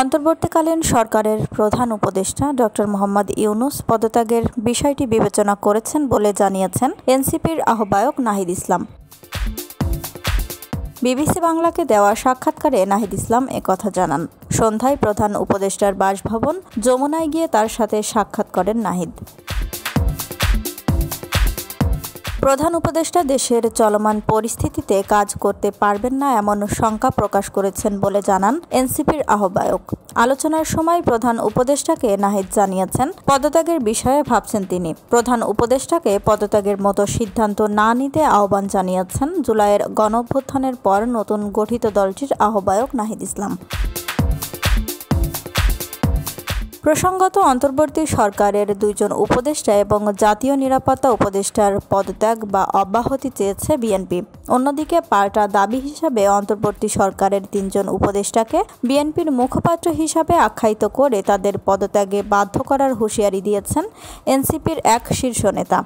অন্তর্বর্তীকালীন সরকারের প্রধান উপদেষ্টা ডক্টর মোহাম্মদ ইউনূস পদত্যাগের বিষয়টি বিবেচনা করেছেন বলে জানিয়েছেন এনসিপির আহ্বায়ক নাহিদ ইসলাম। বিবিসি বাংলাকে দেওয়া সাক্ষাৎকারে নাহিদ ইসলাম একথা জানান। সন্ধ্যায় প্রধান উপদেষ্টার বাসভবন যমুনায় গিয়ে তার সাথে সাক্ষাৎ করেন নাহিদ। প্রধান উপদেষ্টা দেশের চলমান পরিস্থিতিতে কাজ করতে পারবেন না এমন শঙ্কা প্রকাশ করেছেন বলে জানান এনসিপির আহ্বায়ক। আলোচনার সময় প্রধান উপদেষ্টাকে নাহিদ জানিয়েছেন পদত্যাগের বিষয়ে ভাবছেন তিনি। প্রধান উপদেষ্টাকে পদত্যাগের মতো সিদ্ধান্ত না নিতে আহ্বান জানিয়েছেন জুলাইয়ের গণঅভ্যুত্থানের পর নতুন গঠিত দলটির আহ্বায়ক নাহিদ ইসলাম। প্রসঙ্গত, অন্তর্বর্তী সরকারের দুইজন উপদেষ্টা এবং জাতীয় নিরাপত্তা উপদেষ্টার পদত্যাগ বা অব্যাহতি চেয়েছে বিএনপি। অন্যদিকে পাল্টা দাবি হিসাবে অন্তর্বর্তী সরকারের ৩ জন উপদেষ্টাকে বিএনপির মুখপাত্র হিসাবে আখ্যায়িত করে তাদের পদত্যাগে বাধ্য করার হুঁশিয়ারি দিয়েছেন এনসিপির এক শীর্ষ নেতা।